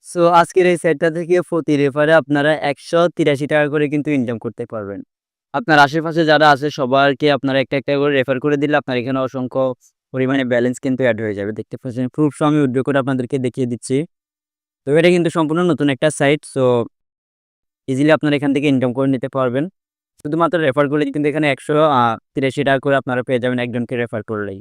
So আজকের এই সাইটটা থেকে প্রতি রেফারে আপনারা ৳১৮৩ করে কিন্তু ইনকাম করতে পারবেন। আপনার আশেপাশে যারা আছে সবারকে আপনারা একটা করে রেফার করে দিলে আপনার এখানে অসংখ্য পরিমাণে ব্যালেন্স কিন্তু এড হয়ে যাবে। দেখতে পাচ্ছেন প্রুফ সহ আমি উইথড্র করে আপনাদেরকে দেখিয়ে দিচ্ছি। তো এটা কিন্তু সম্পূর্ণ নতুন একটা সাইট। সো ইজিলি আপনারা এখান থেকে ইনকাম করে নিতে পারবেন। শুধুমাত্র রেফার করলেই কিন্তু এখানে ৳১৮৩ করে আপনারা পেয়ে যাবেন একজনকে রেফার করলেই।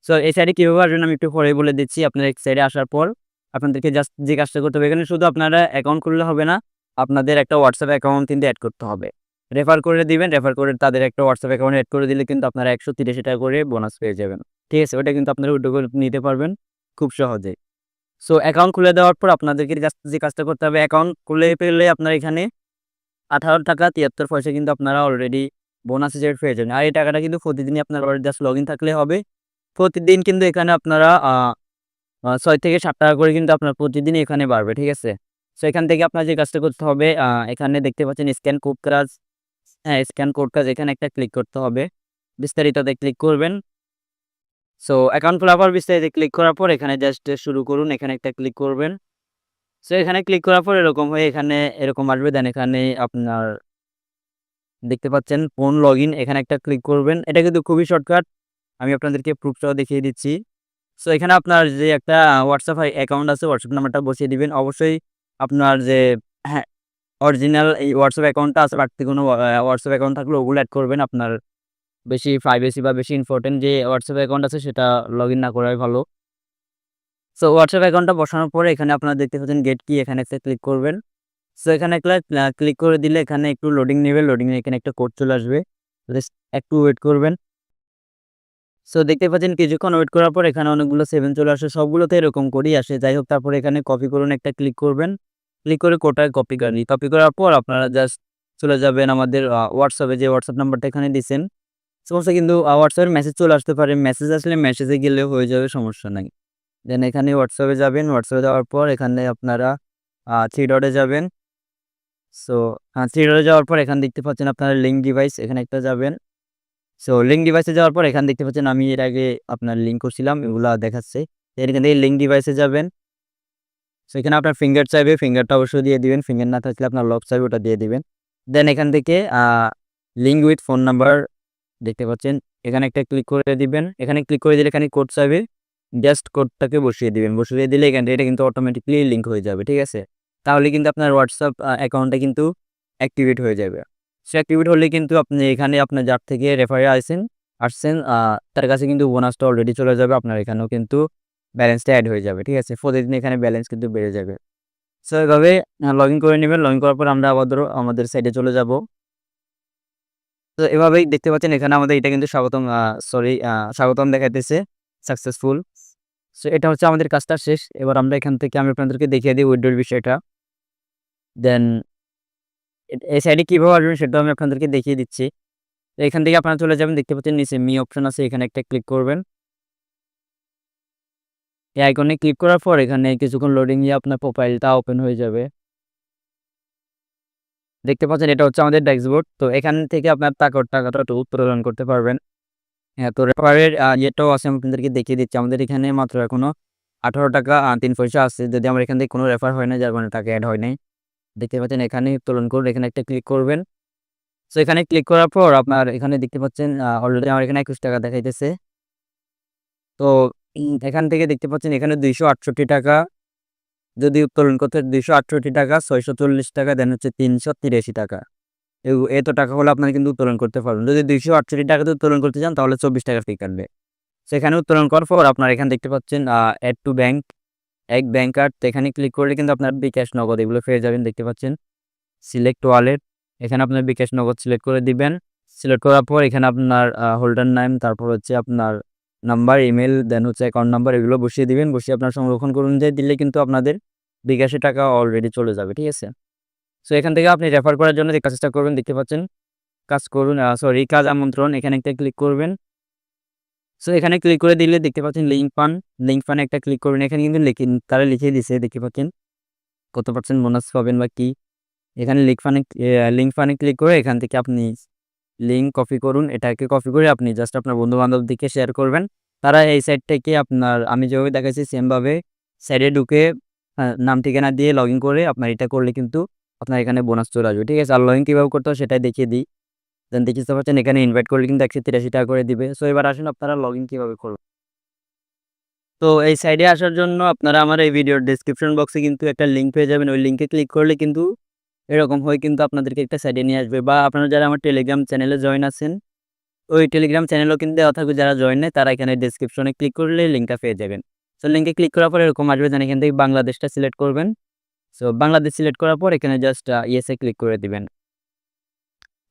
সো এই সাইটে কিভাবে আসবেন আমি একটু পরেই বলে দিচ্ছি। আপনারা এই সাইটে আসার পর আপনাদেরকে জাস্ট যে কাজটা করতে হবে এখানে শুধু আপনারা অ্যাকাউন্ট খুললে হবে না। আপনাদের একটা WhatsApp অ্যাকাউন্ট কিন্তু এড করতে হবে। রেফার করে দিবেন, রেফার করে তাদের একটা WhatsApp অ্যাকাউন্ট এড করে দিলে কিন্তু আপনারা ৳১৮৩ করে বোনাস পেয়ে যাবেন। ঠিক আছে? ওটা কিন্তু আপনারা উইথড্র করে নিতে পারবেন খুব সহজেই। সো অ্যাকাউন্ট খুলে দেওয়ার পর আপনাদেরকে জাস্ট যে কাজটা করতে হবে অ্যাকাউন্ট খুলে ফেললে আপনার এখানে ৳১৮.৭৩ কিন্তু আপনারা অলরেডি বোনাস হিসেবে পেয়ে যাবেন। আর এই টাকাটা কিন্তু প্রতিদিনই আপনার জাস্ট লগইন থাকলে হবে। প্রতিদিন কিন্তু এখানে আপনারা ৬ থেকে ৳৭ করে কিন্তু আপনার প্রতিদিনই এখানে বাড়বে। ঠিক আছে? সো এখান থেকে আপনার যে কাজটা করতে হবে এখানে দেখতে পাচ্ছেন স্ক্যান কোড কাজ, হ্যাঁ, স্ক্যান কোড কাজ এখানে একটা ক্লিক করতে হবে। বিস্তারিততে ক্লিক করবেন। সো অ্যাকাউন্ট খোলার পর বিস্তারিত ক্লিক করার পর এখানে জাস্ট শুরু করুন। এখানে একটা ক্লিক করবেন। সো এখানে ক্লিক করার পর এরকম হয়ে এখানে এরকম আসবে। দেন এখানে আপনার দেখতে পাচ্ছেন ফোন লগইন এখানে একটা ক্লিক করবেন। এটা কিন্তু খুবই শর্টকাট। আমি আপনাদেরকে প্রুফ সহ দেখিয়ে দিচ্ছি। সো এখানে আপনার যে একটা WhatsApp অ্যাকাউন্ট আছে WhatsApp নাম্বারটা বসিয়ে দিবেন। অবশ্যই আপনার যে হ্যাঁ, অরিজিনাল এই WhatsApp অ্যাকাউন্টটা আছে বাড়তি কোনো WhatsApp অ্যাকাউন্ট থাকলে ওগুলো এড করবেন। আপনার বেশি প্রাইভেসি বা বেশি ইম্পোর্টেন্ট যে WhatsApp অ্যাকাউন্ট আছে সেটা লগইন না করাই ভালো। সো WhatsApp অ্যাকাউন্টটা বসানোর পরে এখানে আপনারা দেখতে পাচ্ছেন গেট কি এখানে একটা ক্লিক করবেন। সো এখানে একটা ক্লিক করে দিলে এখানে একটু লোডিং নেবে। লোডিং এ এখানে একটা কোড চলে আসবে। জাস্ট একটু ওয়েট করবেন। সো দেখতে পাচ্ছেন কিছুক্ষণ ওয়েট করার পর এখানে অনেকগুলো 7 চলে আসে। সবগুলোতে এরকম কোডই আসে। যাই হোক তারপরে এখানে কপি করুন একটা ক্লিক করবেন। ক্লিক করে কোডটা কপি করেন। কপি করার পর আপনারা জাস্ট চলে যাবেন আমাদের WhatsApp এ যে WhatsApp নাম্বারটা এখানে দিছেন। সমস্যা কিন্তু WhatsApp এর মেসেজ চলে আসতে পারে। মেসেজ আসলে মেসেজে গেলেও হয়ে যাবে সমস্যা নাই। দেন এখানে WhatsApp এ যাবেন। WhatsApp এ যাওয়ার পর এখানে আপনারা 3 ডটে যাবেন। সো 3 ডটে যাওয়ার পর এখানে দেখতে পাচ্ছেন আপনারা লিঙ্ক ডিভাইস এখানে একটা যাবেন। সো লিঙ্ক ডিভাইসে যাওয়ার পর এখানে দেখতে পাচ্ছেন আমি এর আগে আপনার লিঙ্ক করছিলাম এগুলা দেখাচ্ছে। এখান থেকে লিঙ্ক ডিভাইসে যাবেন। সো এখানে আপনার ফিঙ্গার চাইবে, ফিঙ্গারটা অবশ্যই দিয়ে দিবেন। ফিঙ্গার না থাকলে আপনার লক চাইবে ওটা দিয়ে দিবেন। দেন এখান থেকে লিঙ্ক উইথ ফোন নাম্বার দেখতে পাচ্ছেন। এখানে একটা ক্লিক করে দিবেন। এখানে ক্লিক করে দিলে এখানে কোড চাইবে। জাস্ট কোডটাকে বসিয়ে দিবেন। বসিয়ে দিলে এখান থেকে এটা কিন্তু অটোমেটিক্যালি লিঙ্ক হয়ে যাবে। ঠিক আছে? তাহলে কিন্তু আপনার WhatsApp অ্যাকাউন্টটা কিন্তু অ্যাক্টিভেট হয়ে যাবে। সো অ্যাক্টিভেট হলে কিন্তু আপনি এখানে আপনার যার থেকে রেফারে আসছেন তার কাছে কিন্তু বোনাসটা অলরেডি চলে যাবে। আপনার এখানেও কিন্তু ব্যালেন্সটা এড হয়ে যাবে। ঠিক আছে? প্রতিদিন এখানে ব্যালেন্স কিন্তু বেড়ে যাবে। সো এভাবে লগইন করে নিবেন। লগইন করার পর আমরা আবারও আমাদের সাইটে চলে যাব। তো এভাবেই দেখতে পাচ্ছেন এখানে আমাদের এটা কিন্তু স্বাগতম দেখাইতেছে সাকসেসফুল। সো এটা হচ্ছে আমাদের কাজটা শেষ। এবার আমরা এখান থেকে আমি আপনাদেরকে দেখিয়ে দিই উইথড্রর বিষয়টা। দেন এই সাইডে কিভাবে আসবেন সেটাও আমি আপনাদেরকে দেখিয়ে দিচ্ছি। তো এখান থেকে আপনারা চলে যাবেন দেখতে পাচ্ছেন নিচে মি অপশন আছে এখানে একটা ক্লিক করবেন। এই আইকনে ক্লিক করার পর এখানে কিছুক্ষণ লোডিং নিয়ে আপনার প্রোফাইলটা ওপেন হয়ে যাবে। দেখতে পাচ্ছেন এটা হচ্ছে আমাদের ড্যাশবোর্ড। তো এখান থেকে আপনার টাকাটা উত্তোলন করতে পারবেন। হ্যাঁ, তো রেফারের ইয়েটাও আছে আমি আপনাদেরকে দেখিয়ে দিচ্ছি। আমাদের এখানে মাত্র এখনো ৳১৮.৩ আছে। যদি আমার এখান থেকে কোনো রেফার হয় নাই যার মানে টাকা এড হয় নাই। দেখতে পাচ্ছেন এখানে উত্তোলন করুন। এখানে একটা ক্লিক করবেন। সো এখানে ক্লিক করার পর আপনার এখানে দেখতে পাচ্ছেন অলরেডি আমার এখানে ৳২১ দেখাইতেছে। তো এখান থেকে দেখতে পাচ্ছেন এখানে ৳২৬৮ যদি উত্তোলন করতে ৳২৬৮, ৳৬৪০ দেন হচ্ছে ৳৩৮৩। এত টাকা হলে আপনারা কিন্তু উত্তোলন করতে পারবেন। যদি ৳২৬৮ তে উত্তোলন করতে চান তাহলে ৳২৪ ফি কাটবে। সেখানে উত্তোলন করার পর আপনার এখানে দেখতে পাচ্ছেন এড টু ব্যাংক, এক ব্যাংক কার্ড। তো এখানে ক্লিক করলে কিন্তু আপনার বিকাশ নগদ এগুলো পেয়ে যাবেন দেখতে পাচ্ছেন। সিলেক্ট ওয়ালেট এখানে আপনার বিকাশ নগদ সিলেক্ট করে দিবেন। সিলেক্ট করার পর এখানে আপনার হোল্ডার নেম তারপর হচ্ছে আপনার নাম্বার, ইমেইল দেন হচ্ছে অ্যাকাউন্ট নাম্বার এগুলো বসিয়ে দিবেন। বসিয়ে আপনার সংরক্ষণ করে অনুযায়ী দিলে কিন্তু আপনাদের বিকাশে টাকা অলরেডি চলে যাবে। ঠিক আছে? সো এখান থেকে আপনি রেফার করার জন্য যে কাজটা করবেন দেখতে পাচ্ছেন। কাজ করুন কাজ আমন্ত্রণ এখানে একটা ক্লিক করবেন। সো এখানে ক্লিক করে দিলে দেখতে পাচ্ছেন লিঙ্ক ফান্ড, লিঙ্ক ফান্ডে একটা ক্লিক করবেন। এখানে কিন্তু তারা লিখে দিছে দেখতে পাচ্ছেন কত পার্সেন্ট বোনাস পাবেন বা কি। এখানে লিঙ্ক ফান্ডে ক্লিক করে এখান থেকে আপনি লিঙ্ক কপি করুন। এটাকে কপি করে আপনি জাস্ট আপনার বন্ধু-বান্ধবদেরকে শেয়ার করবেন। তারা এই সাইট থেকে আপনার আমি যেভাবে দেখাইছি সেমভাবে সাইটে ঢুকে নাম ঠিকানা দিয়ে লগ ইন করে আপনার এটা করলে কিন্তু আপনার এখানে বোনাস চলে আসবে, ঠিক আছে? আর লগ ইন কীভাবে করতে হয় সেটাই দেখিয়ে দিই। দেন দেখতে পাচ্ছেন এখানে ইনভাইট করলে কিন্তু 183 টাকা করে দিবে। সো এবার আসুন আপনারা লগ ইন কীভাবে করবেন। তো এই সাইডে আসার জন্য আপনারা আমার এই ভিডিওর ডেসক্রিপশন বক্সে কিন্তু একটা লিঙ্ক পেয়ে যাবেন। ওই লিঙ্কে ক্লিক করলে কিন্তু এরকম হয়ে কিন্তু আপনাদেরকে একটা সাইডে নিয়ে আসবে, বা আপনারা যারা আমার টেলিগ্রাম চ্যানেলে জয়েন আছেন, ওই টেলিগ্রাম চ্যানেলও কিন্তু দেওয়া থাকবে। যারা জয়েন নেয় তারা এখানে ডেসক্রিপশনে ক্লিক করলে লিঙ্কটা পেয়ে যাবেন। সো লিঙ্কে ক্লিক করার পর এরকম আসবে, দেন এখান থেকে বাংলাদেশটা সিলেক্ট করবেন। সো বাংলাদেশ সিলেক্ট করার পর এখানে জাস্ট ইয়েসে ক্লিক করে দিবেন।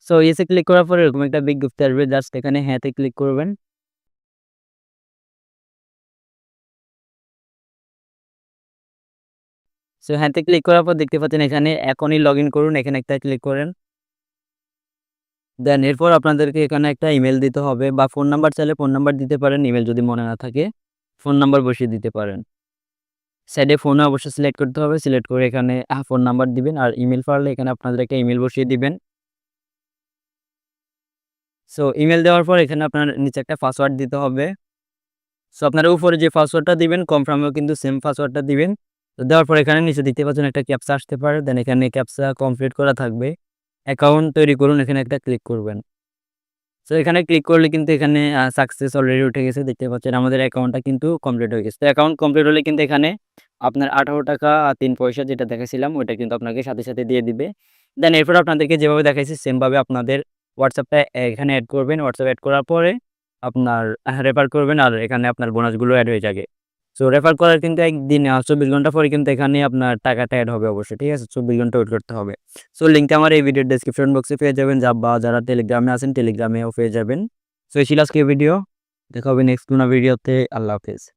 সো ইয়েসে ক্লিক করার পর এরকম একটা বিজ্ঞপ্তি আসবে, জাস্ট এখানে হ্যাঁতে ক্লিক করবেন। সো হ্যাঁতে ক্লিক করার পর দেখতে পাচ্ছেন এখানে এখনই লগ ইন করুন, এখানে একটা ক্লিক করেন। দেন এরপর আপনাদেরকে এখানে একটা ইমেল দিতে হবে, বা ফোন নাম্বার চাইলে ফোন নাম্বার দিতে পারেন, ইমেল যদি মনে না থাকে ফোন নাম্বার বসিয়ে দিতে পারেন। সাইডে ফোনে অবশ্যই সিলেক্ট করতে হবে, সিলেক্ট করে এখানে ফোন নাম্বার দিবেন, আর ইমেল পারলে এখানে আপনাদের একটা ইমেল বসিয়ে দিবেন। সো ইমেল দেওয়ার পর এখানে আপনার নিচে একটা পাসওয়ার্ড দিতে হবে। সো আপনারা উপরে যে পাসওয়ার্ডটা দিবেন কনফার্মেও কিন্তু সেম পাসওয়ার্ডটা দিবেন। তো দেওয়ার পর এখানে নিচে দেখতে পাচ্ছেন একটা ক্যাপচা আসতে পারে, দেন এখানে ক্যাপচা কমপ্লিট করা থাকবে। অ্যাকাউন্ট তৈরি করুন, এখানে একটা ক্লিক করবেন। সো এখানে ক্লিক করলে কিন্তু এখানে সাকসেস অলরেডি উঠে গেছে, দেখতে পাচ্ছেন আমাদের অ্যাকাউন্টটা কিন্তু কমপ্লিট হয়ে গেছে। তো অ্যাকাউন্ট কমপ্লিট হলে কিন্তু এখানে আপনার 18 টাকা 3 পয়সা যেটা দেখাইছিলাম ওইটা কিন্তু আপনাকে সাথে, সাথে দিয়ে দিবে। দেন এরপর আপনাদেরকে যেভাবে দেখাইছি সেমভাবে আপনাদের হোয়াটসঅ্যাপটা এখানে এড করবেন। হোয়াটসঅ্যাপ এড করার পরে আপনার রেফার করবেন, আর এখানে আপনার বোনাসগুলো এড হয়ে যাবে। সো রেফার করার কিন্তু একদিন 24 ঘন্টা পরে কিন্তু এখানে আপনার টাকাটা এড হবে অবশ্যই, ঠিক আছে? 24 ঘন্টা ওয়েট করতে হবে। সো লিঙ্কটা আমার এই ভিডিওর ডেসক্রিপশন বক্সে পেয়ে যাবেন, বা যারা টেলিগ্রামে আছেন টেলিগ্রামেও পেয়ে যাবেন। সো এই ছিল আজকের ভিডিও। দেখা হবে নেক্সট কোনো ভিডিওতে। আল্লাহ হাফেজ।